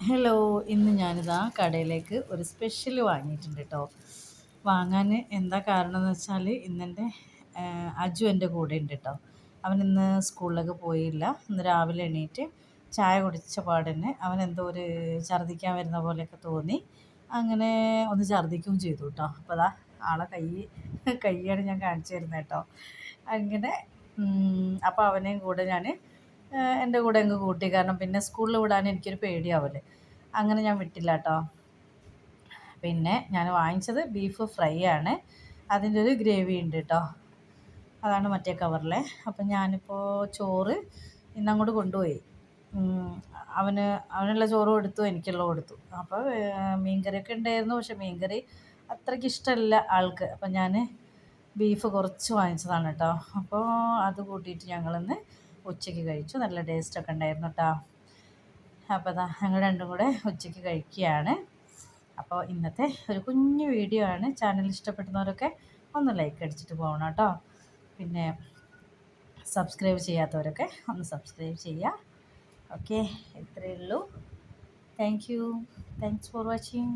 Hello, ഇന്ന് ഞാനിതാ കടയിലേക്ക് ഒരു സ്പെഷ്യൽ വാങ്ങിയിട്ടുണ്ട് കേട്ടോ. വാങ്ങാൻ എന്താ കാരണം എന്ന് വെച്ചാൽ ഇന്നെൻ്റെ അജു എൻ്റെ കൂടെ ഉണ്ട് കേട്ടോ. അവൻ ഇന്ന് സ്കൂളിലേക്ക് പോയില്ല. ഇന്ന് രാവിലെ എണീറ്റ് ചായ കുടിച്ച പാടന്നെ അവൻ എന്തോ ഒരു ഛർദ്ദിക്കാൻ വരുന്ന പോലെയൊക്കെ തോന്നി. അങ്ങനെ ഒന്ന് ഛർദ്ദിക്കുകയും ചെയ്തു കേട്ടോ. അപ്പോൾ അതാ ആളെ കൈയാണ് ഞാൻ കാണിച്ചു തരുന്നത് കേട്ടോ. അങ്ങനെ അപ്പോൾ അവനെയും കൂടെ ഞാൻ എൻ്റെ കൂടെ അങ്ങ് കൂട്ടി. കാരണം പിന്നെ സ്കൂളിൽ വിടാൻ എനിക്കൊരു പേടിയാവല്ലേ, അങ്ങനെ ഞാൻ വിട്ടില്ല കേട്ടോ. പിന്നെ ഞാൻ വാങ്ങിച്ചത് ബീഫ് ഫ്രൈ ആണ്. അതിൻ്റെ ഒരു ഗ്രേവി ഉണ്ട് കേട്ടോ. അതാണ് മറ്റേ കവറിലെ. അപ്പം ഞാനിപ്പോൾ ചോറ് ഇന്നങ്ങോട്ട് കൊണ്ടുപോയി. ഉം, അവനുള്ള ചോറും എടുത്തു, എനിക്കുള്ളത് കൊടുത്തു. അപ്പോൾ മീൻകറിയൊക്കെ ഉണ്ടായിരുന്നു. പക്ഷെ മീൻകറി അത്രയ്ക്ക് ഇഷ്ടമല്ല ആൾക്ക്. അപ്പം ഞാൻ ബീഫ് കുറച്ച് വാങ്ങിച്ചതാണ് കേട്ടോ. അപ്പോൾ അത് കൂട്ടിയിട്ട് ഞങ്ങളിന്ന് ഉച്ചയ്ക്ക് കഴിച്ചു. നല്ല ടേസ്റ്റൊക്കെ ഉണ്ടായിരുന്നു കേട്ടോ. അപ്പോൾ അതാ ഞങ്ങൾ രണ്ടും കൂടെ ഉച്ചയ്ക്ക് കഴിക്കുകയാണ്. അപ്പോൾ ഇന്നത്തെ ഒരു കുഞ്ഞു വീഡിയോ ആണ്. ചാനൽ ഇഷ്ടപ്പെടുന്നവരൊക്കെ ഒന്ന് ലൈക്ക് അടിച്ചിട്ട് പോകണം കേട്ടോ. പിന്നെ സബ്സ്ക്രൈബ് ചെയ്യാത്തവരൊക്കെ ഒന്ന് സബ്സ്ക്രൈബ് ചെയ്യുക. ഓക്കെ, ഇത്രയേ ഉള്ളൂ. Thanks for watching.